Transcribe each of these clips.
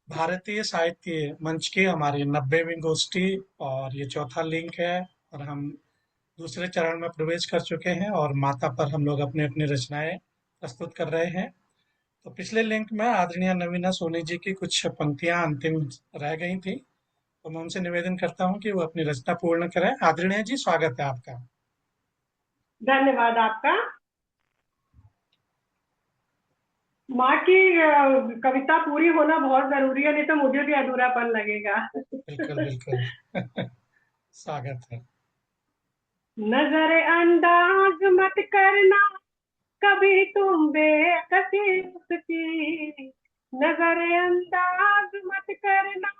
भारतीय साहित्य मंच की हमारी 90वीं गोष्ठी और ये चौथा लिंक है। और हम दूसरे चरण में प्रवेश कर चुके हैं और माता पर हम लोग अपनी अपनी रचनाएं प्रस्तुत कर रहे हैं। तो पिछले लिंक में आदरणीय नवीना सोनी जी की कुछ पंक्तियां अंतिम रह गई थी, तो मैं उनसे निवेदन करता हूं कि वो अपनी रचना पूर्ण करें। आदरणीय जी, स्वागत है आपका। धन्यवाद आपका। माँ की कविता पूरी होना बहुत जरूरी है, नहीं तो मुझे भी अधूरापन लगेगा। बिल्कुल बिल्कुल। स्वागत है। नजर अंदाज मत करना कभी तुम बेकसी उसकी। नजर अंदाज मत करना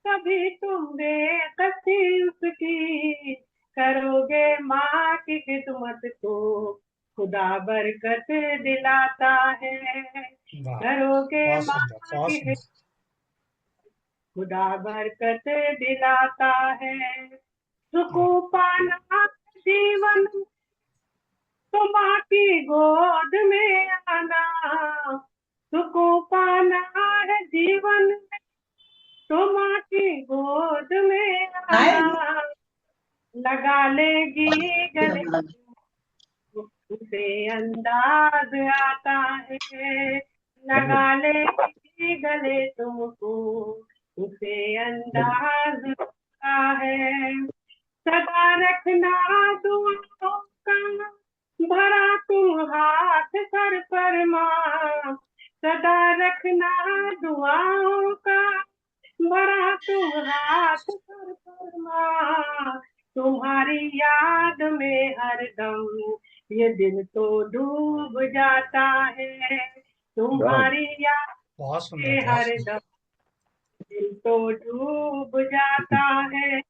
कभी तुम बेकसी उसकी। करोगे माँ की खिदमत तो खुदा बरकत दिलाता है। वाह, करोगे बहुत माँ सुंदर बहुत की सुंदर। खुदा बरकत दिलाता है। सुकून पाना जीवन तो माँ की गोद में आना। सुकून पाना है जीवन तो माँ की गोद में आना। लगा लेगी गले उसे अंदाज आता है। लगा लेगी गले तुमको उसे अंदाज आता है। सदा रखना दुआओं का भरा तुम हाथ सर पर माँ। सदा रखना दुआओं का भरा तुम हाथ सर पर माँ। तुम्हारी याद में हरदम ये दिल तो डूब जाता है। तुम्हारी याद बहुत सुंदर में बहुत सुंदर। हरदम दिल तो डूब जाता है।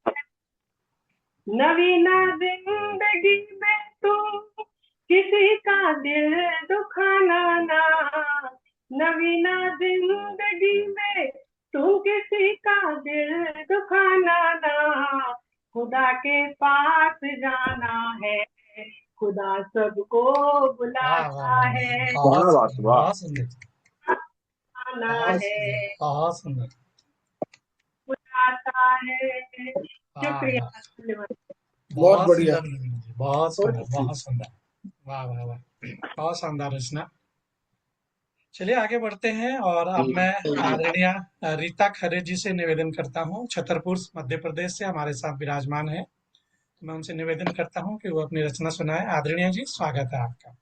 नवीना जिंदगी में तुम किसी का दिल दुखाना ना। नवीना जिंदगी में तुम किसी का दिल दुखाना ना। खुदा के पास जाना है, खुदा सबको वाह वाह बुलाता वाह, है। बहुत वाह सुंदर वाह। बहुत सुंदर। आना बहुत है, सुंदर बहुत सुंदर। बुलाता है। वाह शुक्रिया, वाह, धन्यवाद। बहुत बहुत बढ़िया। सुंदर नवीन जी, बहुत सुंदर बहुत सुंदर। वाह वाह वाह, बहुत शानदार रचना। चलिए आगे बढ़ते हैं और अब मैं आदरणीय रीता खरे जी से निवेदन करता हूँ। छतरपुर मध्य प्रदेश से हमारे साथ विराजमान है, तो मैं उनसे निवेदन करता हूँ कि वो अपनी रचना सुनाए। आदरणीय जी, स्वागत है आपका।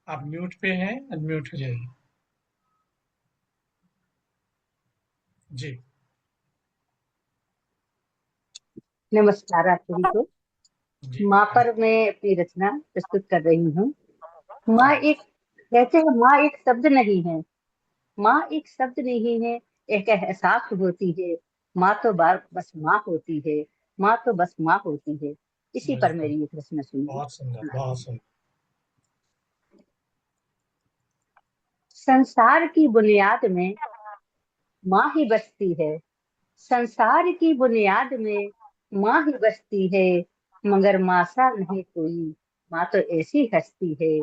आप म्यूट पे हैं, अनम्यूट हो जाइए। जी। नमस्कार आप सभी को। जी। माँ पर मैं अपनी रचना प्रस्तुत कर रही हूँ। माँ एक कहते हैं, माँ एक शब्द नहीं है। माँ एक शब्द नहीं है, एक एहसास होती है। माँ तो बार बस माँ होती है। माँ तो बस माँ होती है। इसी पर बिल्कुल, मेरी एक रचना सुनिए। बहुत सुंदर बहुत सुंदर। संसार की बुनियाद में माँ ही बसती है। संसार की बुनियाद में माँ ही बसती है। मगर माँ सा नहीं कोई, माँ तो ऐसी हस्ती है।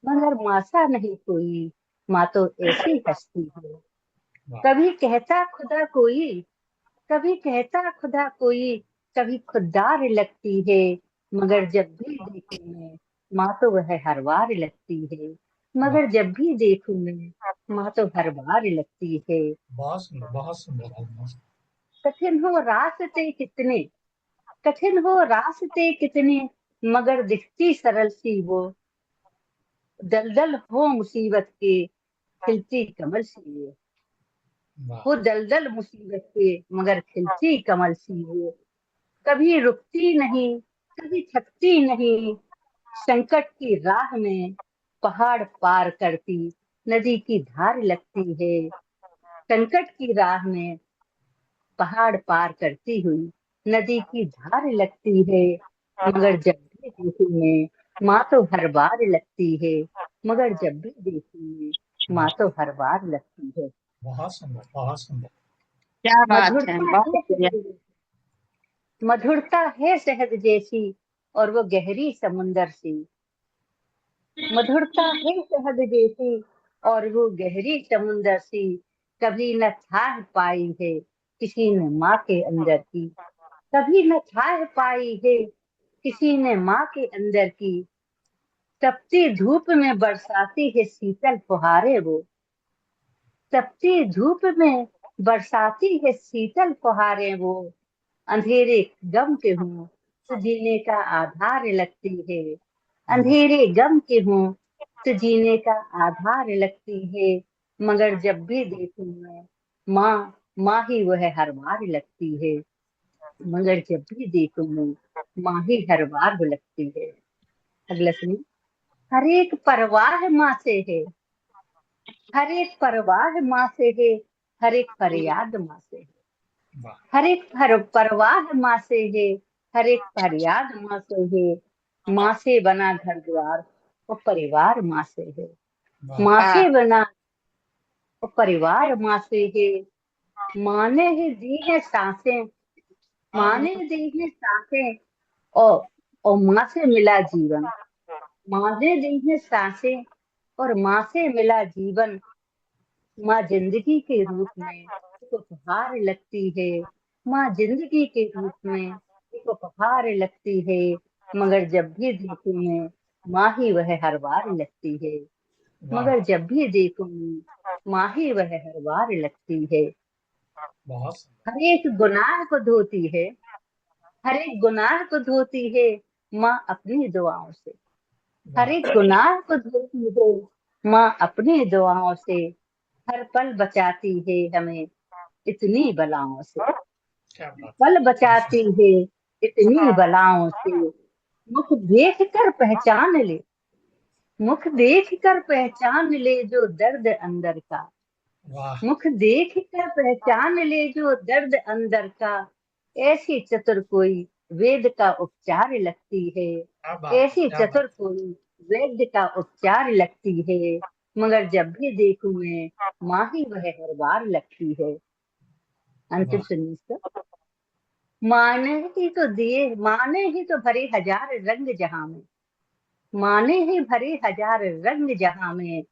मगर माँ सा नहीं कोई, माँ तो ऐसी हस्ती है। वाह। कभी कहता खुदा कोई, कभी कहता खुदा कोई, कभी खुददार लगती है। मगर जब भी देखूं मैं, माँ तो वह हर बार लगती है। वाह, मगर जब भी देखूं मैं, माँ तो हर बार लगती है। बहुत सुंदर बहुत सुंदर बहुत सुंदर। कठिन हो रास्ते कितने, कठिन हो रास्ते कितने, मगर दिखती सरल सी वो। दलदल हो मुसीबत के, खिलती कमल सी वो। वाह वो दलदल मुसीबत के, मगर खिलती कमल सी वो। कभी रुकती नहीं, कभी थकती नहीं। संकट की राह में पहाड़ पार करती नदी की धार लगती है। संकट की राह में पहाड़ पार करती हुई नदी की धार लगती है। मगर जब भी देखूं मैं, माँ तो हर बार लगती है। मगर जब भी देखूं मैं, माँ वाह, तो हर बार लगती है। बहुत सुंदर बहुत सुंदर। क्या बात है, मधुरता है बहुत बढ़िया। शहद, मधुरता है शहद जैसी, और वो गहरी समुंदर सी। मधुरता है शहद जैसी और वो गहरी समुंदर सी, कभी न थाह पाई है किसी ने माँ के अंदर की, कभी न थाह पाई है किसी ने माँ के अंदर की। तपती धूप में बरसाती है शीतल फुहारे वो, तपती धूप में बरसाती है शीतल फुहारे वो। अंधेरे गम के हूँ तो जीने का आधार लगती है, वाह अंधेरे गम के हूँ तो जीने का आधार लगती है। मगर जब भी देखूं मैं माँ, माँ ही वह हर बार लगती है। मगर जब भी देखूं मैं माँ ही हर बार वो लगती है। अगला सुनिए। हर एक परवाह माँ से है, हर एक परवाह माँ से है, हर एक फरियाद माँ से है। वाह हर एक परवाह माँ से है, हर एक फरियाद माँ से है। माँ से बना घर द्वार और परिवार माँ से है, वाह माँ हाँ। से बना और परिवार माँ से है। माँ ने ही दी है सांसें, माँ ने दी है सांसें और माँ से मिला जीवन। माँ ने दी है सांसें और माँ से मिला जीवन। माँ जिंदगी के रूप में एक उपहार लगती है, माँ जिंदगी के रूप में एक उपहार लगती है। मगर जब भी देखूं मैं माँ ही वह हर बार लगती है, वाह। मगर जब भी देखूं मैं माँ ही वह हर बार लगती है। बहुत सुंदर। हर एक गुनाह को धोती है, हर एक गुनाह को धोती है माँ अपनी दुआओं से। हर वाह एक गुनाह को धोती है माँ अपनी दुआओं से। हर पल बचाती है हमें इतनी बलाओं से, क्या बात है। पल बहुत बचाती सुंदर। है इतनी बलाओं से। मुख देख कर पहचान ले, मुख देख कर पहचान ले जो दर्द अंदर का, वाह मुख देख कर पहचान ले जो दर्द अंदर का। ऐसी चतुर कोई वेद का उपचार लगती है, क्या बात है, ऐसी क्या बात चतुर कोई वेद का उपचार लगती है। मगर जब भी देखूं मैं माँ ही वह हर बार लगती है। है। अंतिम वाह सुनिए इसका। माँ ने ही तो दिए, माँ ने ही तो भरे हजार रंग जहां में, माँ ने ही भरे हजार रंग जहां में।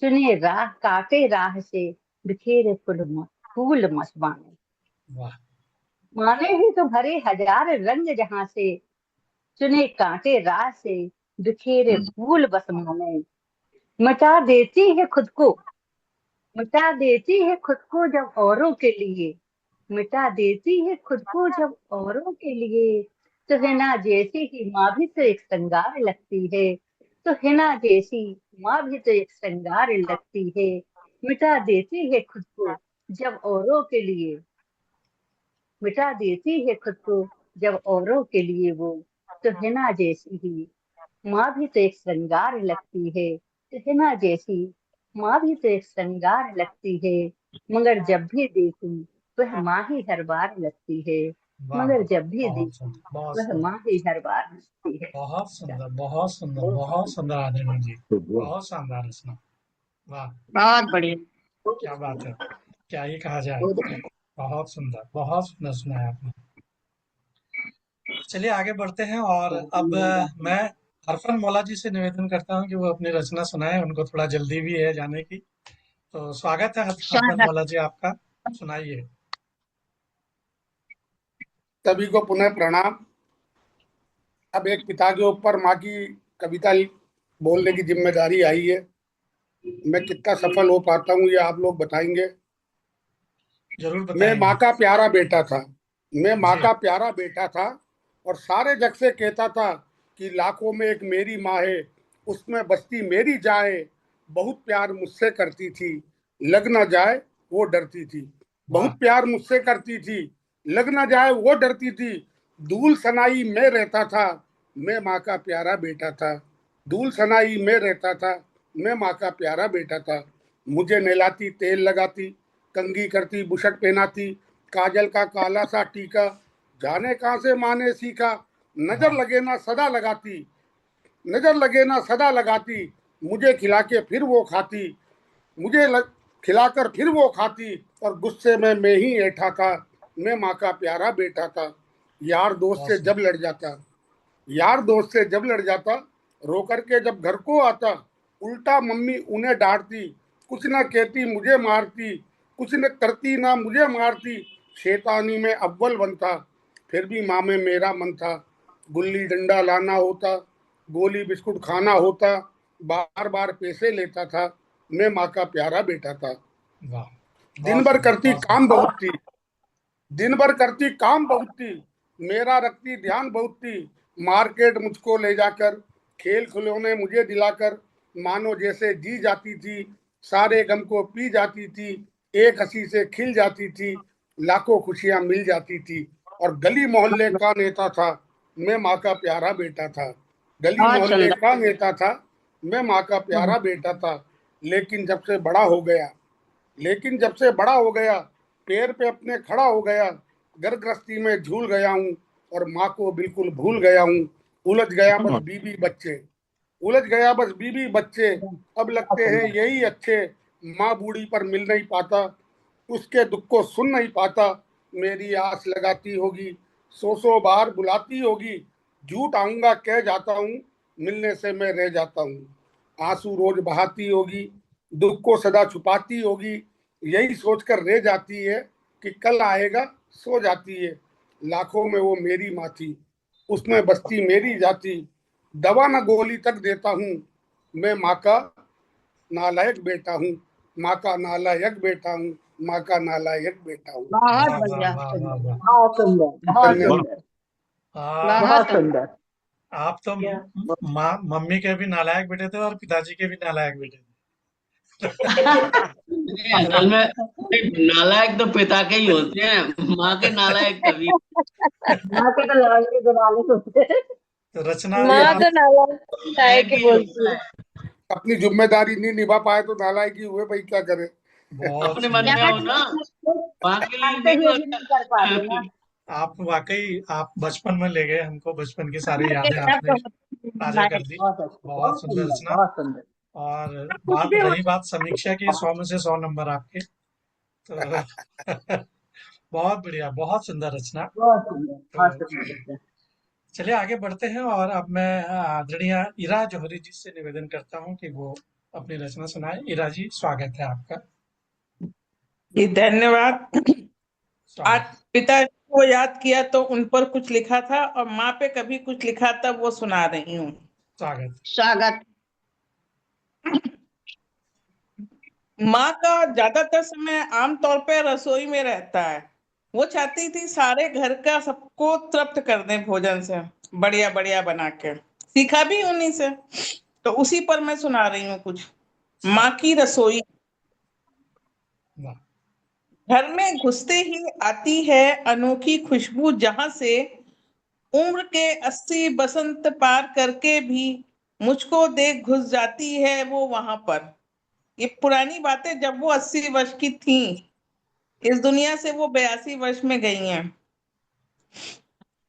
चुने राह काटे राह से बिखेरे फूल मस्ताने। वाह। माँ ने ही तो भरे हजार रंग जहां से, चुने कांटे राह से बिखेरे फूल बसमाने। मिटा देती है खुद को, मिटा देती है खुद को जब औरों के लिए, मिटा देती है खुद को जब औरों के लिए। तो हिना जैसी ही माँ भी तो एक श्रृंगार लगती है, तो हिना जैसी माँ भी तो एक श्रृंगार लगती है। मिटा देती है खुद को जब औरों के लिए, मिटा देती है खुद को जब औरों के लिए वो। तो हिना जैसी ही माँ भी तो एक श्रृंगार लगती है, तो हिना जैसी माँ भी तो एक श्रृंगार लगती है। मगर जब भी देखूं वह माँ ही हर बार लगती है, वाह मगर वाह। जब भी बहुत देखूं सुंदर, बहुत वह सुंदर। माँ ही हर बार लगती है। बहुत सुंदर, बहुत सुंदर, बहुत सुंदर आदित्य जी। बहुत शानदार रचना। वाह। बहुत बढ़िया। क्या बात है। क्या ही कहा जाए। बहुत अच्छा। बहुत सुंदर, बहुत सुंदर सुनाया आपने। चलिए आगे बढ़ते हैं और अब मैं हरफन मौला जी से निवेदन करता हूँ कि वो अपनी रचना सुनाए, उनको थोड़ा जल्दी भी है जाने की। तो स्वागत है हरफन शानदार। मौला जी आपका। सुनाइए। सभी को पुनः प्रणाम। अब एक पिता के ऊपर माँ की कविता बोलने की जिम्मेदारी आई है। मैं कितना सफल हो पाता हूँ ये आप लोग बताएंगे। जरूर मैं माँ बताएंगे। का प्यारा बेटा था, मैं माँ जी। का प्यारा बेटा था और सारे जग से कहता था कि लाखों में एक मेरी माँ है, उसमें बसती मेरी जाए। बहुत प्यार मुझसे करती थी, लग ना जाए वो डरती थी। वाह। बहुत प्यार मुझसे करती थी, लग ना जाए वो डरती थी। दूल सनाई में रहता था, मैं माँ का प्यारा बेटा था। दूल सनाई में रहता था, मैं माँ का प्यारा बेटा था। मुझे नहलाती, तेल लगाती, कंघी करती, बुशट पहनाती, काजल का काला सा टीका जाने कहाँ से माँ ने सीखा। नजर वाह। लगे ना सदा लगाती, नजर लगे ना सदा लगाती। मुझे खिला के फिर वो खाती, मुझे खिलाकर फिर वो खाती। और गुस्से में मैं ही ऐठा था, मैं माँ का प्यारा बेटा था। यार दोस्त बहुत से जब सुंदर। लड़ जाता, यार दोस्त से जब लड़ जाता, रो करके जब घर को आता, उल्टा मम्मी उन्हें डांटती, कुछ ना कहती मुझे मारती, कुछ न करती ना मुझे मारती, शैतानी में अव्वल बनता, फिर भी माँ में मेरा मन था, गुल्ली डंडा लाना होता, गोली बिस्कुट खाना होता, बार बार पैसे लेता था, मैं माँ का प्यारा बेटा था। वाह, दिन बहुत भर सुंदर, करती बहुत काम सुंदर। बहुत थी, दिन भर करती काम बहुत थी, मेरा रखती ध्यान बहुत थी, मार्केट मुझको ले जाकर, खेल खिलौने मुझे दिलाकर, मानो जैसे जी जाती थी, सारे गम को पी जाती थी, एक हंसी से खिल जाती थी, लाखों खुशियां मिल जाती थी, और गली मोहल्ले का नेता था, मैं माँ का प्यारा बेटा था। गली बहुत मोहल्ले सुंदर। का नेता था, मैं माँ का प्यारा बेटा था। लेकिन जब से बड़ा हो गया, लेकिन जब से बड़ा हो गया, पैर पे अपने खड़ा हो गया, घर गृहस्थी में झूल गया हूँ, और माँ को बिल्कुल भूल गया हूँ। उलझ गया बस बीबी बच्चे, उलझ गया बस बीबी बच्चे, अब बहुत लगते हैं सुंदर। यही अच्छे, माँ बूढ़ी पर मिल नहीं पाता, उसके दुख को सुन नहीं पाता, मेरी आस लगाती होगी, सौ बार बुलाती होगी, झूठ आऊंगा कह जाता हूँ, मिलने से मैं रह जाता हूँ, आंसू रोज बहाती होगी, दुख को सदा छुपाती होगी, यही सोचकर रह जाती है कि कल आएगा, सो जाती है, लाखों में वो मेरी माँ थी, उसमें बस्ती मेरी जाती, दवा न गोली तक देता हूँ, मैं माँ का नालायक बेटा हूँ, माँ का नालायक बेटा हूँ, माँ का नालायक बेटा हूँ। बहुत वाह वाह बढ़िया, वाह वाह सुंदर, वाह। बहुत सुंदर, बहुत धन्यवाद। सुंदर, आ, बहुत सुंदर। आप तो माँ मम्मी के भी नालायक बेटे थे और पिताजी के भी नालायक बेटे नहीं, असल में नालायक तो पिता के ही होते हैं, माँ के नालायक कभी। माँ के तो लाडले दुलारे होते हैं। थे। तो रचना अपनी जी माँ आप तो नालायक नालायक के ही बोलती होता है। है, अपनी जिम्मेदारी नहीं निभा पाए तो नालायक ही हुए भाई, क्या करे। बहुत अपने मन सुंदर, में हो बहुत ना, माँ के लिए जानते नहीं हुए भी नहीं कर पाते ना। होता। आप वाकई आप बचपन में ले गए हमको, बचपन की सारी माँ के यादें तरफ आपने तो होते हैं ताजा कर नालायक। दी। बहुत अच्छा, बहुत बहुत सुंदर सुंदर, रचना। बहुत सुंदर। और कुछ बात भी हो। रही बात समीक्षा की, 100 में से 100 नंबर आपके। तो बहुत बढ़िया, बहुत सुंदर रचना। बहुत सुंदर, बहुत तो सुंदर। चलिए आगे बढ़ते हैं, और अब मैं आदरणीय इरा जौहरी जी से निवेदन करता हूँ कि वो अपनी रचना सुनाए। इरा जी, स्वागत है आपका। जी धन्यवाद। आज स्वागत। पिताजी को याद किया तो उन पर कुछ लिखा था, और माँ पे कभी कुछ लिखा था वो सुना रही हूँ। स्वागत। स्वागत। माँ का ज्यादातर समय आमतौर पे रसोई में रहता है। वो चाहती थी सारे घर का सबको तृप्त कर दें भोजन से, बढ़िया बढ़िया बना के। सीखा भी उन्हीं से, तो उसी पर मैं सुना रही हूँ कुछ। माँ स्वागत। की रसोई। वाह। घर में घुसते ही आती है अनोखी खुशबू, जहां से उम्र के 80 बसंत पार करके भी मुझको देख घुस जाती है वो वहां पर। ये पुरानी बातें, जब वो 80 वर्ष की थी, इस दुनिया से वो 82 वर्ष में गई हैं।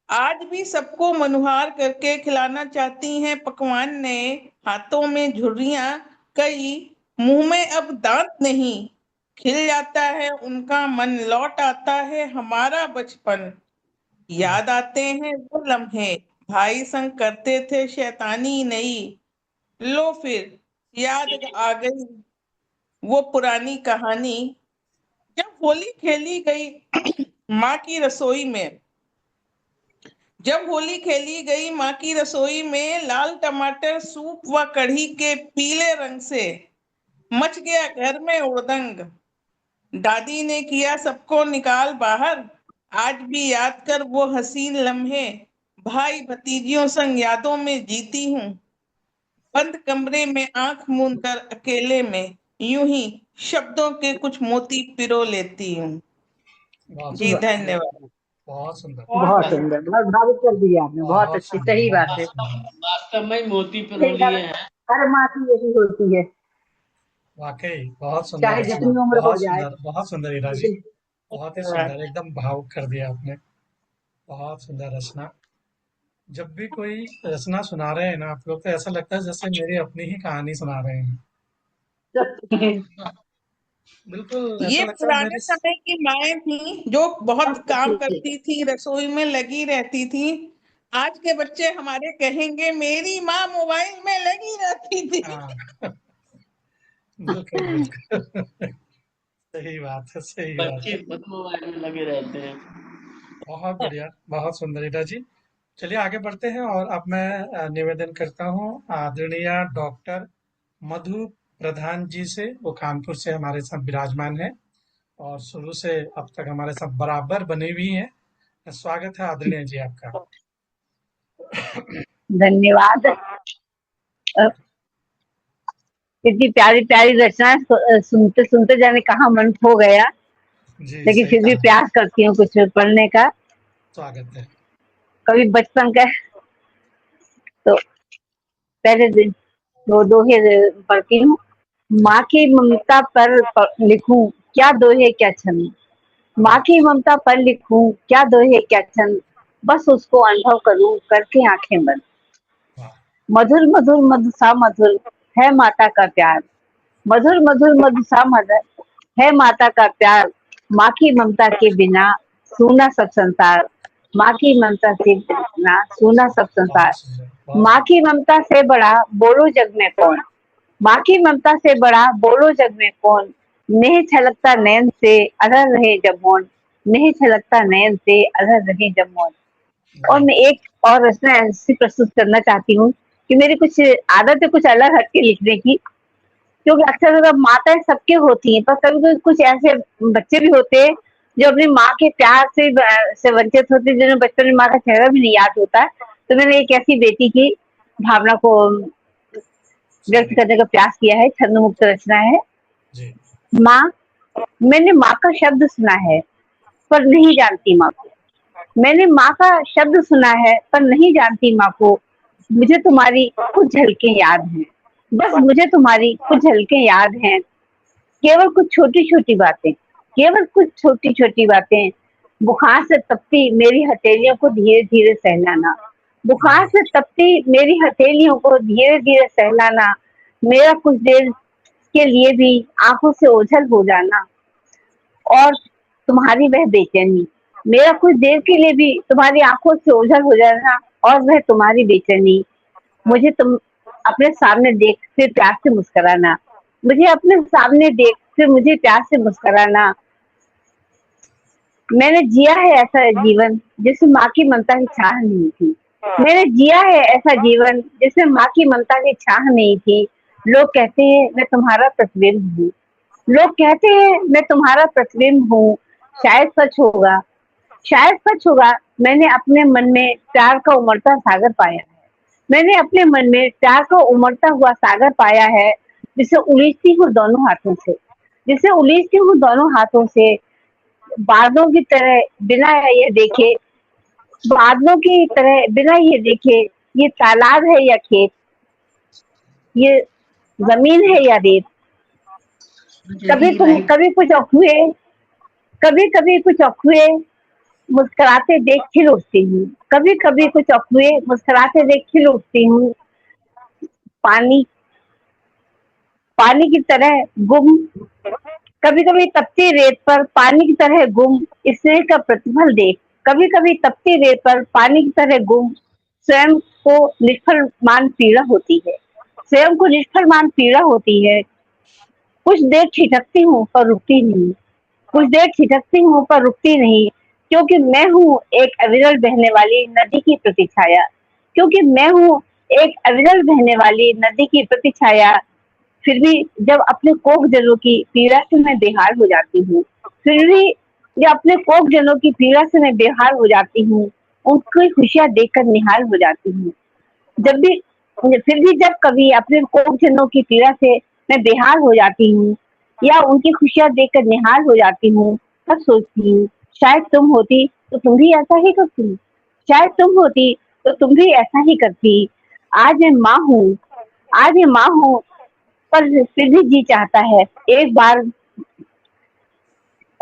आज भी सबको मनुहार करके खिलाना चाहती हैं पकवान नए, हाथों में झुर्रियां कई, मुंह में अब दांत नहीं। खिल जाता है उनका मन, लौट आता है हमारा बचपन। वाह। याद आते हैं वो लम्हे, भाई संग करते थे शैतानी नई। लो फिर याद आ गई वो पुरानी कहानी, जब होली खेली गई माँ की रसोई में। जब होली खेली गई माँ की रसोई में, लाल टमाटर सूप व कढ़ी के पीले रंग से मच गया घर में उड़दंग। दादी ने किया सबको निकाल बाहर, आज भी याद कर वो हसीन लम्हे। भाई भतीजियों संग यादों में जीती हूँ, बंद कमरे में आंख मूंद कर अकेले में, यूं ही शब्दों के कुछ मोती पिरो लेती हूँ। बहुत जी सुंदर, धन्यवाद। बहुत सुंदर, बहुत बहुत बढ़िया। सुंदर, बहुत भावुक कर दिया आपने, बहुत बहुत अच्छी, सुंदर, सही बात बहुत है। सुंदर। वास्तव में मोती सही पिरो बात लिए है। हैं। हर माँ की यही होती है, वाकई बहुत सुंदर चाहे रचना, जितनी उम्र हो बहुत जाए। सुंदर, बहुत सुंदर हीरा जी। लेकिन बहुत ही सुंदर, एकदम भावुक कर दिया आपने। बहुत सुंदर रचना। जब भी कोई रचना सुना रहे हैं ना आप लोग, तो ऐसा लगता है जैसे मेरी अपनी ही कहानी सुना रहे हैं। बिल्कुल ऐसा ये लगता है पुराने मेरी। समय की माएं थी जो बहुत काम करती थी, रसोई में लगी रहती थी। आज के बच्चे हमारे कहेंगे मेरी माँ मोबाइल में लगी रहती थी। हाँ बिल्कुल बिल्कुल सही बात है, सही बात बच्चे है। खुद मोबाइल में लगे रहते हैं। बहुत बढ़िया, बहुत सुंदर रीटा जी। चलिए आगे बढ़ते हैं और अब मैं निवेदन करता हूँ आदरणीय डॉक्टर मधु प्रधान जी से। वो कानपुर से हमारे साथ विराजमान है और शुरू से अब तक हमारे साथ बराबर बनी हुई हैं। स्वागत है आदरणीय जी आपका। धन्यवाद। इतनी प्यारी प्यारी रचना सुनते सुनते जाने कहाँ मन खो गया, जी लेकिन सही फिर भी कहा। प्रयास करती हूँ कुछ पढ़ने का। स्वागत है। कभी बचपन का तो पहले दिन दो दोहे पढ़ती हूँ। माँ की ममता पर लिखूं क्या दोहे क्या छंद, माँ की ममता पर लिखूं क्या दोहे क्या छंद, बस उसको अनुभव करूं करके आंखें बंद। वाह। मधुर मधुर मधु सा मधुर है माता का प्यार, मधुर मधुर मधु सा मधुर है माता का प्यार। माँ की ममता के बिना सूना सब संसार, माँ की ममता के बिना सूना सब संसार। बहुत सुंदर, बहुत माँ की सुंदर। ममता से बड़ा बोलो जग में कौन, माँ की ममता से बड़ा बोलो जग में कौन। नहीं छलकता नयन से अधर रहे जब मौन, नहीं छलकता नयन से अधर रहे जब मौन। और जी मैं एक और रचना ऐसी प्रस्तुत करना चाहती हूँ कि मेरी कुछ आदत है कुछ अलग हटके लिखने की, क्योंकि अक्सर अगर माताएं सबके होती हैं, पर कभी कभी कुछ ऐसे बच्चे भी होते हैं जो अपनी माँ के प्यार से वंचित होते हैं, जिन्हें बचपन में माँ का चेहरा भी नहीं याद होता। तो मैंने एक ऐसी बेटी की भावना को व्यक्त स्वागत। करने का प्रयास किया है। छंद मुक्त रचना है। जी माँ, मैंने माँ का शब्द सुना है पर नहीं जानती माँ को, मैंने माँ का शब्द सुना है पर नहीं जानती माँ को। मुझे तुम्हारी कुछ झलकें याद हैं, बस मुझे तुम्हारी कुछ झलकें याद हैं। केवल कुछ छोटी छोटी बातें, केवल कुछ छोटी छोटी बातें, बुखार से तपती मेरी हथेलियों को धीरे धीरे सहलाना, बुखार जी से तपती मेरी हथेलियों को धीरे धीरे सहलाना। मेरा कुछ देर के लिए भी आंखों से ओझल हो जाना और तुम्हारी वह बेचैनी, मेरा कुछ देर के लिए भी तुम्हारी आंखों से ओझल हो जाना और वह तुम्हारी बेचैनी। मुझे तुम अपने सामने देख फिर प्यार से मुस्कुराना, मुझे अपने सामने देख फिर मुझे प्यार से मुस्कुराना। मैंने जिया है ऐसा जीवन जिसमें माँ की ममता की छाह नहीं थी, मैंने जिया है ऐसा जीवन जिसमें माँ की ममता की छाह नहीं थी। लोग कहते हैं मैं तुम्हारा प्रतिबिंब हूँ, लोग कहते हैं मैं तुम्हारा प्रतिबिंब हूँ। शायद सच होगा, शायद सच होगा। मैंने अपने मन में प्यार का उमड़ता सागर पाया है, मैंने अपने मन में प्यार का उमड़ता हुआ सागर पाया है, जिसे उलीझती हूँ दोनों हाथों से, जिसे उलीझती हूँ दोनों हाथों से। बादलों की तरह बिना ये देखे, बादलों की तरह बिना ये देखे, ये तालाब है या खेत, ये जमीन है या रेत। कभी कुछ अखुए, कभी कभी कुछ अखुए मुस्कुराते देख खिल उठती हूँ, कभी कभी कुछ अखुए मुस्कुराते देख खिल उठती हूँ। पानी, पानी की तरह गुम, कभी कभी तपती रेत पर पानी की तरह गुम, स्नेह का प्रतिफल देख। कभी कभी तपती रेत पर पानी की तरह गुम, स्वयं को निष्फल मान पीड़ा होती है, स्वयं को निष्फल मान पीड़ा होती है। कुछ देर ठिठकती हूँ पर रुकती नहीं, कुछ देर ठिठकती हूँ पर रुकती नहीं, क्योंकि मैं हूँ एक अविरल बहने वाली नदी की प्रतिछाया, क्योंकि मैं हूँ एक अविरल बहने वाली नदी की प्रतिछाया। फिर भी जब अपने कोक जनों की पीड़ा से मैं बेहाल हो जाती हूँ, फिर भी जब अपने कोक जनों की पीड़ा से मैं बेहाल हो जाती हूँ, उनकी खुशियाँ देखकर निहाल हो जाती हूँ। जब भी, फिर भी जब कभी अपने कोक जनों की पीड़ा से मैं बेहाल हो जाती हूँ या उनकी खुशियाँ देखकर निहाल हो जाती हूँ, तब सोचती हूँ शायद तुम होती तो तुम भी ऐसा ही करती, शायद तुम होती तो तुम भी ऐसा ही करती। आज मैं माँ हूँ, आज मैं माँ हूँ, पर फिर भी जी चाहता है एक बार,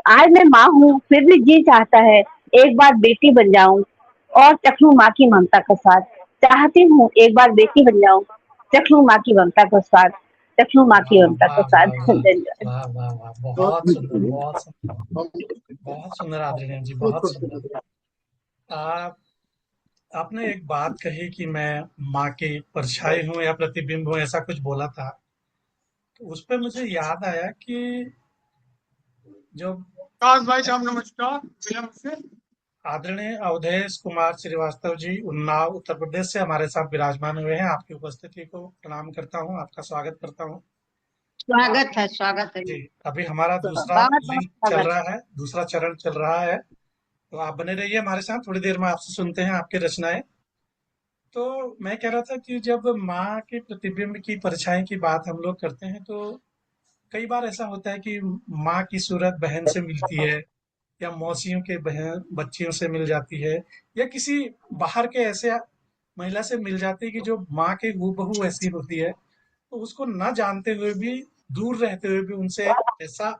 आज मैं माँ हूँ फिर भी जी चाहता है एक बार बेटी बन जाऊं और चखूं माँ की ममता का स्वाद। चाहती हूँ एक बार बेटी बन जाऊं, चखूं माँ की ममता का स्वाद, चखूं माँ की वाह ममता का वाह स्वाद। वाह वाह धन्यवाद। वाह वाह वाह, बहुत सुंदर, बहुत सुंदर, बहुत सुंदर आदरणीय जी, बहुत सुंदर। आप आपने एक बात कही कि मैं माँ की परछाई हूँ या प्रतिबिंब हूँ, ऐसा कुछ बोला था। तो उस पे मुझे याद आया कि जब भाई साहब नमस्कार, से आदरणीय अवधेश कुमार श्रीवास्तव जी उन्नाव उत्तर प्रदेश से हमारे साथ विराजमान हुए हैं, आपकी उपस्थिति को प्रणाम करता हूँ, आपका स्वागत करता हूँ। स्वागत है जी, अभी हमारा दूसरा बहुत बहुत लिंक चल स्वागत। रहा है, दूसरा चरण चल रहा है। तो आप बने रहिए हमारे साथ, थोड़ी देर में आपसे सुनते हैं आपकी रचनाएं। तो मैं कह रहा था कि जब माँ के प्रतिबिंब की परछाई की बात हम लोग करते हैं, तो कई बार ऐसा होता है कि माँ की सूरत बहन से मिलती है, या मौसियों के बहन बच्चियों से मिल जाती है, या किसी बाहर के ऐसे महिला से मिल जाती है कि जो माँ के हूबहू ऐसी होती है। तो उसको न जानते हुए भी, दूर रहते हुए भी उनसे ऐसा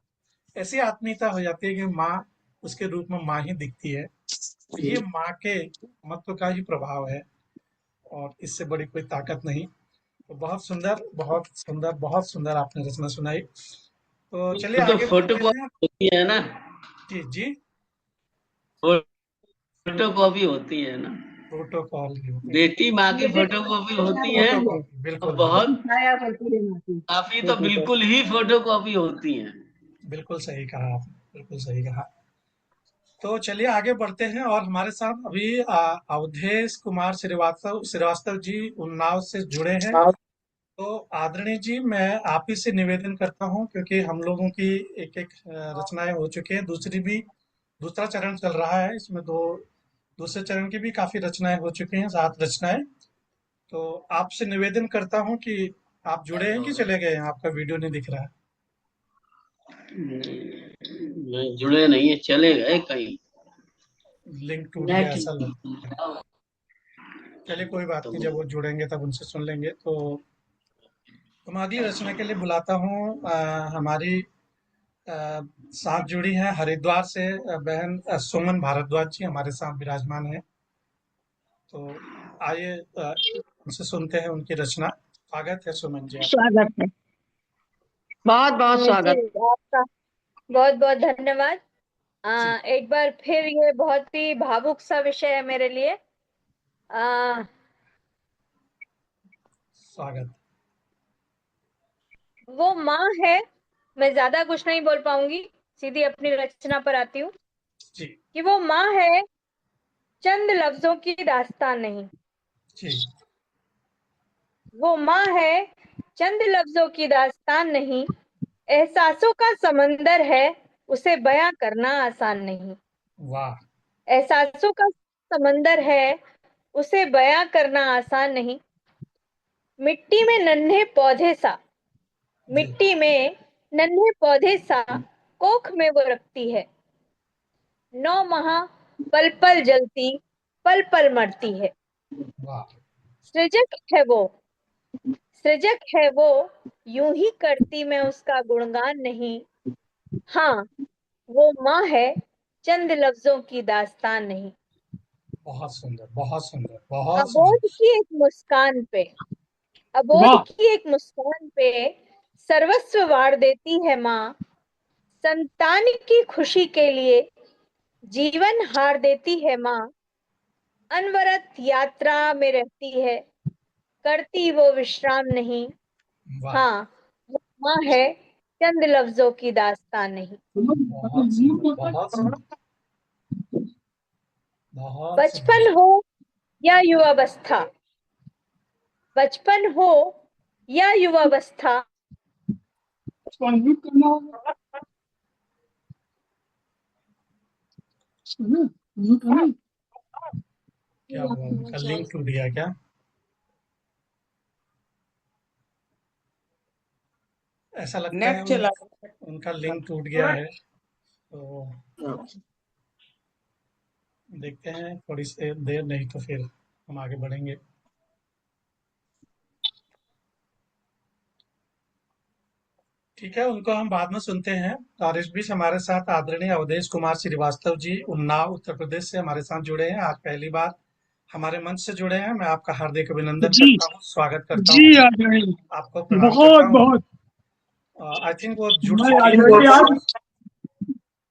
ऐसी आत्मीयता हो जाती है कि माँ उसके रूप में माँ ही दिखती है। तो ये माँ के महत्व का ही प्रभाव है, और इससे बड़ी कोई ताकत नहीं। तो बहुत सुंदर, बहुत सुंदर, बहुत सुंदर आपने रचना सुनाई। तो चलिए वो तो आगे फोटो बढ़ते हैं। कॉपी होती है ना, जी जी। फोटो कॉपी होती है ना, प्रोटोकॉल की होती है। बेटी माँ की फोटो कॉपी होती है। फोटो कॉपी, और बिल्कुल बिल्कुल। बहुत काफी तो बिल्कुल ही फोटो कॉपी होती है। बिल्कुल सही कहा आपने, बिल्कुल सही कहा। तो चलिए आगे बढ़ते हैं, और हमारे साथ अभी अवधेश कुमार श्रीवास्तव श्रीवास्तव जी उन्नाव से जुड़े हैं। तो आदरणीय जी, मैं आप ही से निवेदन करता हूं, क्योंकि हम लोगों की एक एक रचनाएं हो चुकी हैं, दूसरा चरण चल रहा है, इसमें दूसरे चरण की भी काफी रचनाएं हो चुकी हैं, 7 रचनाएं। तो आपसे निवेदन करता हूं कि आप जुड़े हैं कि चले गए हैं, आपका वीडियो नहीं दिख रहा है। नहीं, जुड़े नहीं है, चले गए कहीं। लिंक टूट गया नेट ऐसा लगता है। चलिए कोई बात तो नहीं, जब वो जुड़ेंगे तब उनसे सुन लेंगे। तो मैं अगली रचना के लिए बुलाता हूँ हमारी अ, साथ जुड़ी हैं हरिद्वार से बहन सुमन भारद्वाज जी हमारे साथ विराजमान है। तो आइए उनसे सुनते हैं उनकी रचना। स्वागत है सुमन जी आपका। स्वागत है, बहुत बहुत जी स्वागत। आपका बहुत बहुत धन्यवाद। जी, एक बार फिर ये बहुत ही भावुक सा विषय है मेरे लिए। आ, स्वागत। वो माँ है, मैं ज्यादा कुछ नहीं बोल पाऊंगी, सीधी अपनी रचना पर आती हूँ। जी कि वो माँ है, चंद लफ्जों की दास्तान नहीं। जी। वो माँ है, चंद लफ्जों की दास्तान नहीं। एहसासों का समंदर है, उसे बयां करना आसान नहीं। वाह। एहसासों का समंदर है, उसे बयां करना आसान नहीं। मिट्टी में नन्हे पौधे सा, जी। मिट्टी में नन्हे पौधे सा कोख में वो रखती है। 9 माह पल पल जलती, पल पल मरती है। वाह। सृजक है वो, सृजक है वो, यूं ही करती मैं उसका गुणगान नहीं। हाँ, वो माँ है, चंद लफ्जों की दास्तान नहीं। बहुत सुंदर, बहुत सुंदर, बहुत अबोध सुंदर। की एक मुस्कान पे, अबोध वाह, की एक मुस्कान पे सर्वस्व वार देती है माँ। संतान की खुशी के लिए जीवन हार देती है माँ। अनवरत यात्रा में रहती है, करती वो विश्राम नहीं। वाह। हाँ, वो माँ है, चंद लफ्जों की दास्तान नहीं। बहुत सुंदर, बहुत सुंदर, बहुत सुंदर। बचपन हो या युवावस्था, बचपन हो या युवावस्था, अनम्यूट करना होगा। म्यूट होना। क्या हुआ, उनका लिंक टूट गया क्या? ऐसा लगता है नेट चला गया। उनका लिंक टूट गया है। तो देखते हैं, थोड़ी सी देर, नहीं तो फिर हम आगे बढ़ेंगे। ठीक है, उनको हम बाद में सुनते हैं। और इस बीच हमारे साथ आदरणीय अवधेश कुमार श्रीवास्तव जी उन्नाव उत्तर प्रदेश से हमारे साथ जुड़े हैं, आज पहली बार हमारे मंच से जुड़े हैं। मैं आपका हार्दिक अभिनंदन जी करता हूँ, स्वागत करता जी हूँ, आ जाएंगे, आपको प्रणाम बहुत करता हूँ। बहुत आई थिंक वो जुड़ मैं आ चुकी जाएंगे है। आज।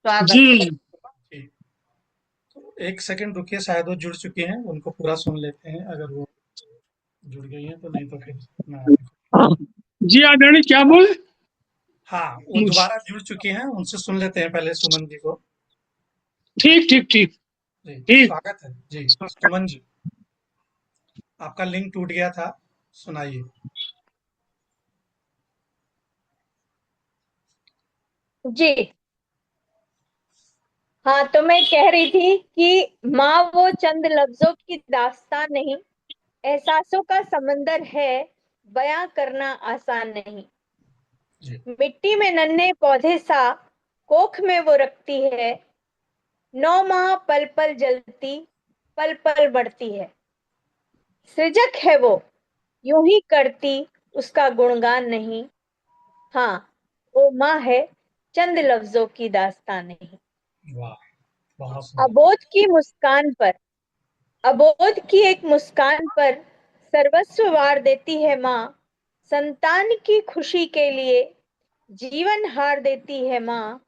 स्वागत। जी जी। तो एक सेकंड रुकिए, शायद वो जुड़ चुकी हैं, उनको पूरा सुन लेते हैं, अगर वो जुड़ गई हैं तो, नहीं तो फिर मैं आगे। हाँ जी आदरणीय, क्या बोले? हाँ, वो मुझ- दोबारा जुड़ चुकी हैं, उनसे सुन लेते हैं पहले सुमन जी को। ठीक ठीक ठीक जी, ठीक। स्वागत है जी। सुमन जी, आपका लिंक टूट गया था, सुनाइए। जी हाँ, तो मैं कह रही थी कि माँ वो चंद लफ्जों की दास्तान नहीं, एहसासों का समंदर है, बयां करना आसान नहीं। जी, मिट्टी में नन्हे पौधे सा कोख में वो रखती है, 9 माह पल पल जलती, पल पल बढ़ती है। सृजक है वो, यूं ही करती, उसका गुणगान नहीं। हाँ, वो माँ है, चंद लफ्जों की दास्तान नहीं। वाह, बहुत सुंदर। अबोध की मुस्कान पर, अबोध की एक मुस्कान पर सर्वस्व वार देती है माँ। संतान की खुशी के लिए जीवन हार देती है माँ।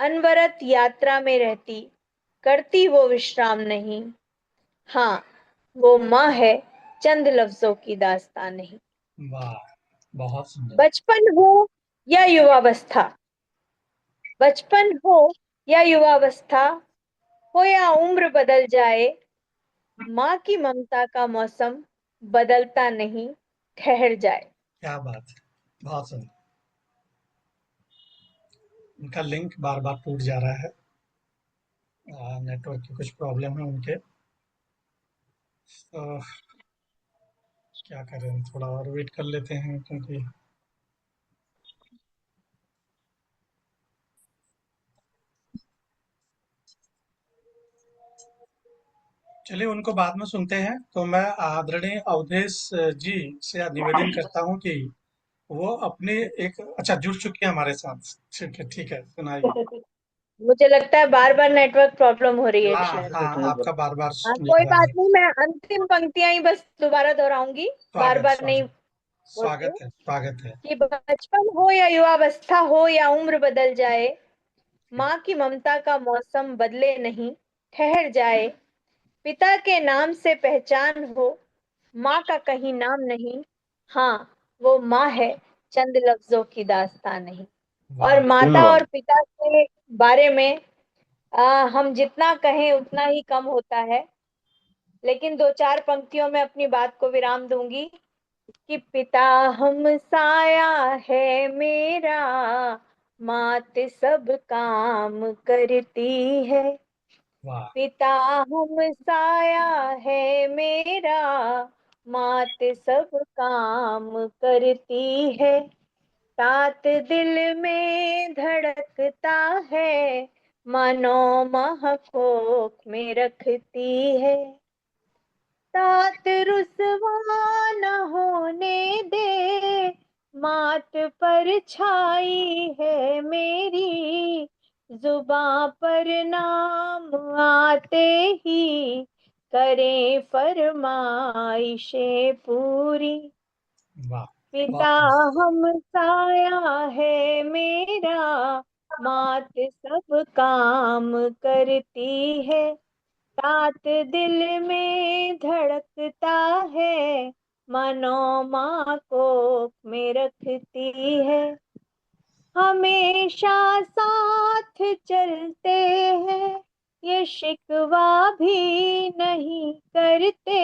अनवरत यात्रा में रहती, करती वो विश्राम नहीं। हाँ, वो माँ है, चंद लफ्जों की दास्तान नहीं। वाह, बहुत सुंदर। बचपन हो या युवावस्था, बचपन हो या युवावस्था, हो या उम्र बदल जाए, माँ की ममता का मौसम बदलता नहीं, ठहर जाए। क्या बात है, बहुत सुंदर। उनका लिंक बार बार टूट जा रहा है, नेटवर्क की कुछ प्रॉब्लम है उनके, तो क्या करें, थोड़ा और वेट कर लेते हैं, क्योंकि चलिए उनको बाद में सुनते हैं। तो मैं आदरणीय अवधेश जी से निवेदन करता हूं कि वो अपने एक, अच्छा जुड़ चुके हैं हमारे साथ, ठीक है, सुनाइए। मुझे लगता है बार बार नेटवर्क प्रॉब्लम हो रही है हाँ शायद। हाँ, आपका बार बार हाँ, सुन कोई जा रहा बात है। नहीं, मैं अंतिम पंक्तियां ही बस दोबारा दोहराऊंगी, बार स्वागत बार नहीं स्वागत, बोलती हूँ। स्वागत है, स्वागत है। कि बचपन हो या युवावस्था, हो या उम्र बदल जाए, माँ की ममता का मौसम बदले नहीं, ठहर जाए। पिता के नाम से पहचान हो, माँ का कहीं नाम नहीं। हाँ, वो माँ है, चंद लफ्जों की दास्तान नहीं। और वाह, माता और पिता के बारे में हम जितना कहें उतना ही कम होता है, लेकिन 2-4 पंक्तियों में अपनी बात को विराम दूंगी कि पिता हम साया है मेरा, मात सब काम करती है। वाह, पिता हम साया है मेरा, मात सब काम करती है। तात दिल में धड़कता है, मानो महकोख में रखती है। तात रुसवा न होने दे, मात पर छाई है मेरी, जुबां पर नाम आते ही करें फरमाइशें पूरी। वाह, पिता बहुत सुंदर। हम साया है मेरा, मात सब काम करती है। तात दिल में धड़कता है, मानो माँ को में रखती है। हमेशा साथ चलते हैं, ये शिकवा भी नहीं करते।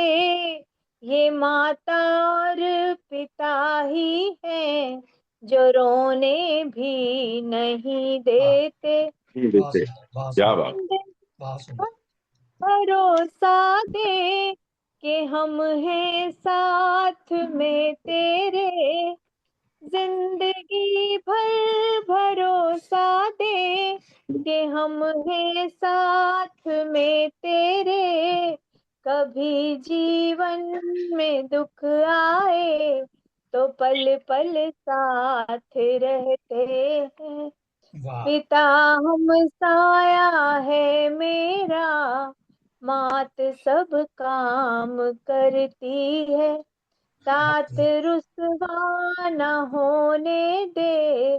ये माता और पिता ही हैं, जो रोने भी नहीं वाह, देते। बहुत सुंदर, बहुत सुंदर, बहुत सुंदर। भरोसा दे कि हम हैं साथ में तेरे, जिंदगी भर भरोसा दे कि हम हैं साथ में तेरे। कभी जीवन में दुख आए तो पल पल साथ रहते हैं। वाह, पिता हम साया है मेरा, मात सब काम करती है। तात बहुत रुसवा न होने दे,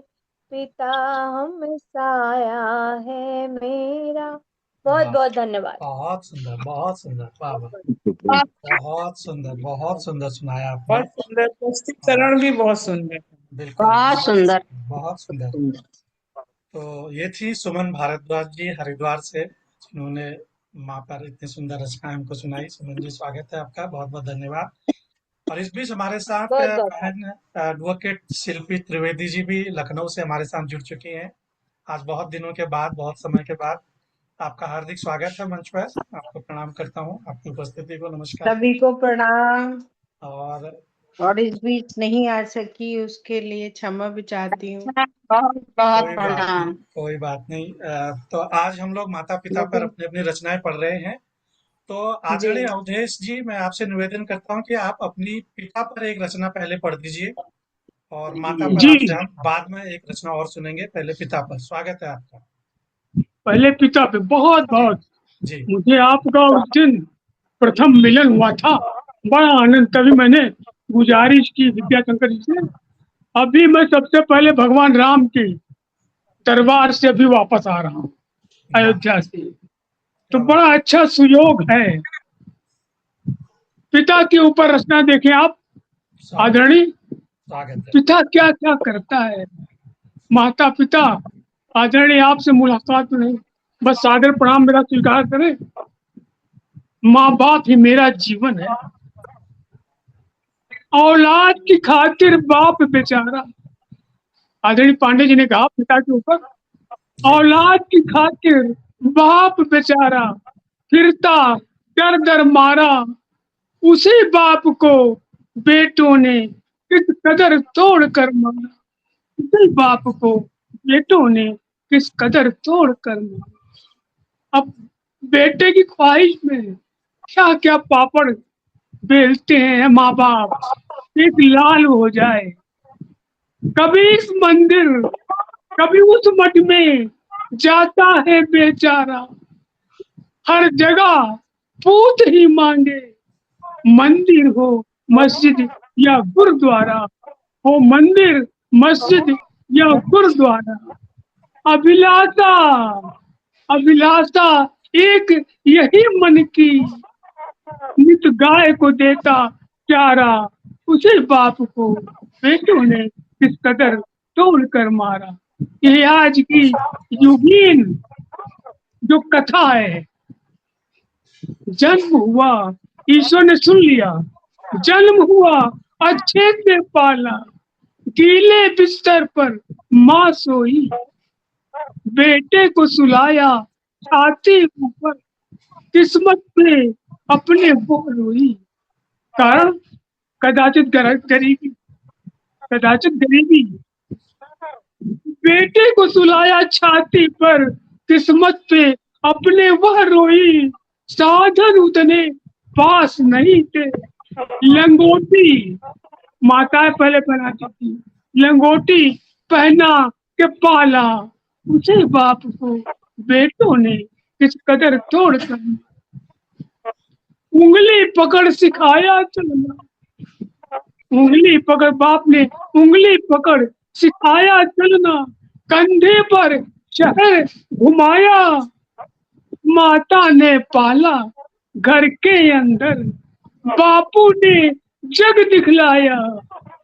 पिता हम साया है मेरा। बहुत वाह, बहुत धन्यवाद। बहुत सुंदर, बहुत सुंदर, वाह वाह, बहुत सुंदर सुनाया आपने। बहुत सुंदर, हाँ, प्रस्तुतिकरण भी बहुत सुंदर। बिल्कुल, बहुत सुंदर। बहुत सुंदर। तो ये थी सुमन भारद्वाज जी हरिद्वार से, जिन्होंने माँ पर इतनी सुंदर रचनाएं हमको सुनाई। सुमन जी, स्वागत है आपका, बहुत बहुत धन्यवाद। और इस बीच हमारे साथ बहुत बहुत बहन एडवोकेट शिल्पी त्रिवेदी जी भी लखनऊ से हमारे साथ जुड़ चुकी हैं। आज बहुत दिनों के बाद, बहुत समय के बाद आपका हार्दिक स्वागत है मंच पर। आपको प्रणाम करता हूँ, आपकी उपस्थिति को नमस्कार। सभी को प्रणाम। और और इस बीच नहीं आ सकी उसके लिए क्षमा भी चाहती हूँ। बहुत बहुत कोई बात नहीं, प्रणाम। कोई बात नहीं। तो आज हम लोग माता पिता पर लेकिन अपनी अपनी रचनाएं पढ़ रहे हैं। तो जी आदरणीय अवधेश जी, मैं आपसे निवेदन करता हूँ कि आप अपनी पिता पर एक रचना पहले पढ़ दीजिए, और माता पर जी, आपसे हम बाद में एक रचना और सुनेंगे। पहले पिता पर स्वागत है आपका। पहले पिता पे बहुत जी बहुत जी। मुझे आपका उस दिन प्रथम मिलन हुआ था, बड़ा आनंद। तभी मैंने गुजारिश की विद्याशंकर जी से, अभी मैं सबसे पहले भगवान राम के दरबार से अभी वापस आ रहा हूँ वाह, अयोध्या से, तो क्या बात। बड़ा अच्छा सुयोग है। पिता के ऊपर रचना देखें आप स्वागत, आदरणीय। स्वागत है। पिता क्या क्या करता है, माता पिता। आदरणीय, आपसे मुलाकात नहीं, बस सादर प्रणाम मेरा स्वीकार करें। माँ बाप ही मेरा जीवन है, औलाद की खातिर बाप बेचारा। आदरणीय पांडे जी ने कहा पिता के ऊपर, जी औलाद की खातिर बाप बेचारा फिरता दर दर मारा, उसी बाप को बेटों ने किस कदर तोड़ कर मारा, उसी बाप को बेटों ने किस कदर तोड़ कर मारा। अब बेटे की ख्वाहिश में क्या क्या पापड़ बेलते हैं माँ बाप, एक लाल हो जाए। कभी इस मंदिर, कभी उस मठ में जाता है बेचारा, हर जगह पूत ही मांगे, मंदिर हो मस्जिद या गुरुद्वारा, हो मंदिर मस्जिद या गुरुद्वारा। अभिलाषा, अभिलाषा एक यही मन की, नित गाय को देता चारा, उसे बाप को बेटों ने किस कदर तोड़ कर मारा। ये आज की युगीन जो कथा है, जन्म हुआ ईश्वर ने सुन लिया, जन्म हुआ अच्छे से पाला, गीले बिस्तर पर माँ सोई, बेटे को सुलाया छाती ऊपर, किस्मत पे अपने वो रोई। कारण कदाचित गरीबी, कदाचित गरीबी। बेटे को सुलाया छाती पर, किस्मत पे अपने वह रोई, साधन उतने पास नहीं थे। लंगोटी माताएं पहले पहनाती थी, लंगोटी पहना के पाला, उसे बाप को बेटों ने किस कदर तोड़ कर, उंगली पकड़ सिखाया चलना, उंगली पकड़, बाप ने उंगली पकड़ सिखाया चलना, कंधे पर शहर घुमाया, माता ने पाला घर के अंदर, बापू ने जग दिखलाया,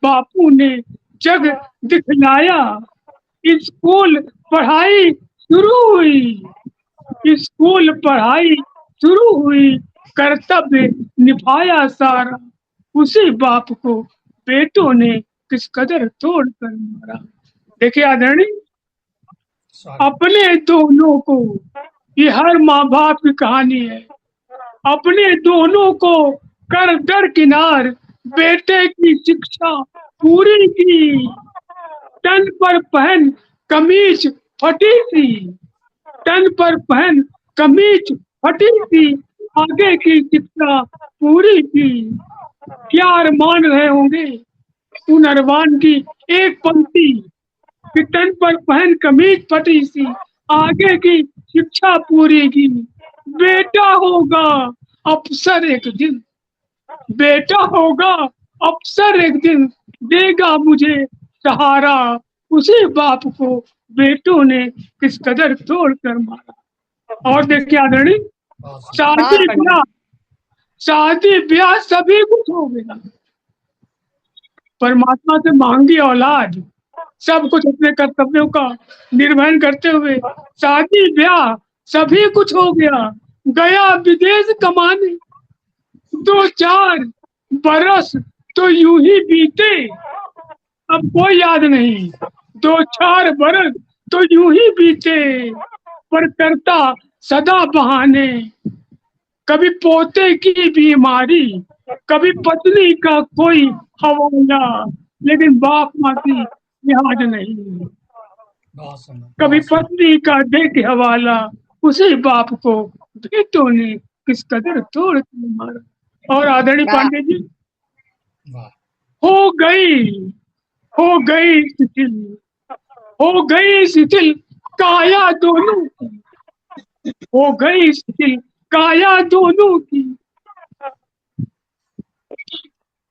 बापू ने जग दिखलाया। स्कूल पढ़ाई शुरू हुई, स्कूल पढ़ाई शुरू हुई, कर्तव्य निभाया सारा, उसी बाप को बेटों ने किस कदर तोड़ कर मारा। देखिए आदरणीय, स्वागत, अपने दोनों को, ये हर माँ बाप की कहानी है, अपने दोनों को कर दर किनार, बेटे की शिक्षा पूरी की, तन पर पहन कमीज फटी सी, तन पर पहन कमीज फटी सी, आगे की शिक्षा पूरी की। क्या अरमान रहे होंगे उन अरमान की एक पंक्ति, कि तन पर पहन कमीज फटी सी, आगे की शिक्षा पूरी की। बेटा होगा अफसर एक दिन, बेटा होगा अफसर एक दिन, देगा मुझे सहारा, उसी बाप को बेटों ने किस कदर तोड़ कर मारा। और देखिए आदरणीय, बहुत सुंदर। शादी ब्याह, शादी ब्याह सभी कुछ हो गया, परमात्मा से मांगी औलाद, सब कुछ अपने कर्तव्यों का निर्वहन करते हुए शादी ब्याह सभी कुछ हो गया, गया विदेश कमाने, 2-4 बरस तो यूं ही बीते, अब कोई याद नहीं, 2-4 बरस तो यूं ही बीते, पर करता सदा बहाने, कभी पोते की बीमारी, कभी पत्नी का कोई हवाला, लेकिन बाप माँ की याद नहीं, बहुत सुंदर। कभी बहुत सुंदर। पत्नी का दे के हवाला, उसी बाप को बेटों ने किस कदर तोड़ के मारा। और आदरणीय पांडे जी, वाह। हो गई, हो गई शिथिल, हो गई शिथिल काया दोनों की, हो गई शिथिल काया दोनों की,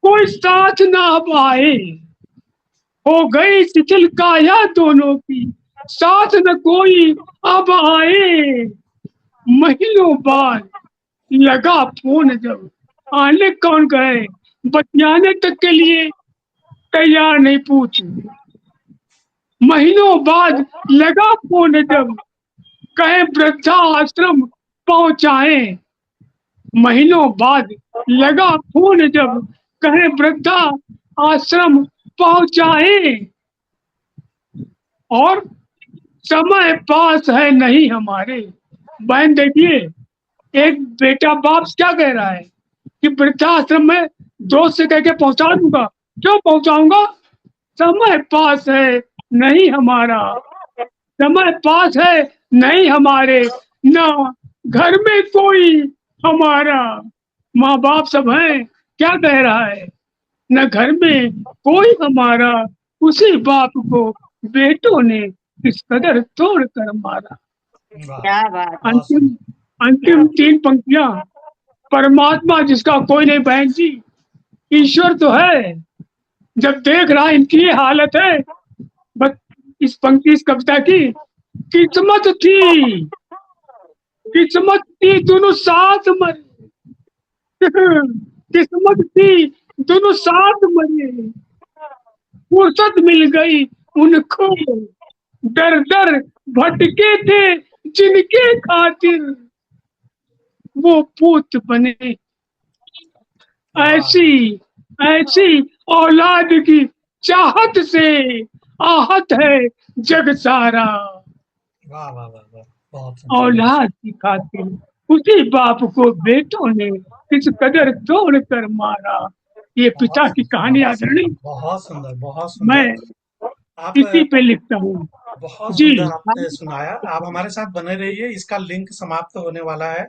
कोई साथ ना अब आए, हो गई शिथिल काया दोनों की, साथ न कोई अब आए, महीनों बाद लगा फोन, जब आने कौन गए, बतियाने तक के लिए तैयार नहीं पूछे, महीनों बाद लगा फोन, जब कहे वृद्धा आश्रम पहुंचाए, महीनों बाद लगा फोन, जब कहे वृद्धा आश्रम पहुंचाए, और समय पास है नहीं हमारे। बहन देखिए, एक बेटा बाप क्या कह रहा है कि वृद्धाश्रम में दोस्त से कह के पहुंचा दूंगा, क्यों पहुंचाऊंगा, समय पास है नहीं हमारा, समय पास है नहीं हमारे, ना घर में कोई हमारा, माँ बाप सब हैं, क्या कह रहा है, न घर में कोई हमारा, उसी बाप को बेटों ने किस कदर तोड़ कर मारा। वाह। क्या बात। बहुत अंतिम सुंदर। अंतिम 3 पंक्तियां, परमात्मा जिसका कोई नहीं बहन जी, ईश्वर तो है, जब देख रहा इनकी ये हालत है, बस इस पंक्ति इस कविता की, किस्मत थी, किस्मत थी दोनों साथ मरे, किस्मत थी दोनों साथ मरे, फुर्सत मिल गई उनको, दर दर भटके थे जिनके खातिर वो पूत बने, वाह। ऐसी ऐसी औलाद की चाहत से आहत है जग सारा, वाह वाह वाह वाह। बहुत सुंदर। औलाद की खातिर उसी बाप को बेटों ने किस कदर तोड़ कर मारा। ये पिता की कहानी बहुत सुंदर। आदरणीय, बहुत सुंदर। बहुत मैं सुंदर। आप इसी पे लिखता हूँ बहुत जी। सुंदर आपने सुनाया। आप हमारे साथ बने रहिए, इसका लिंक समाप्त होने वाला है।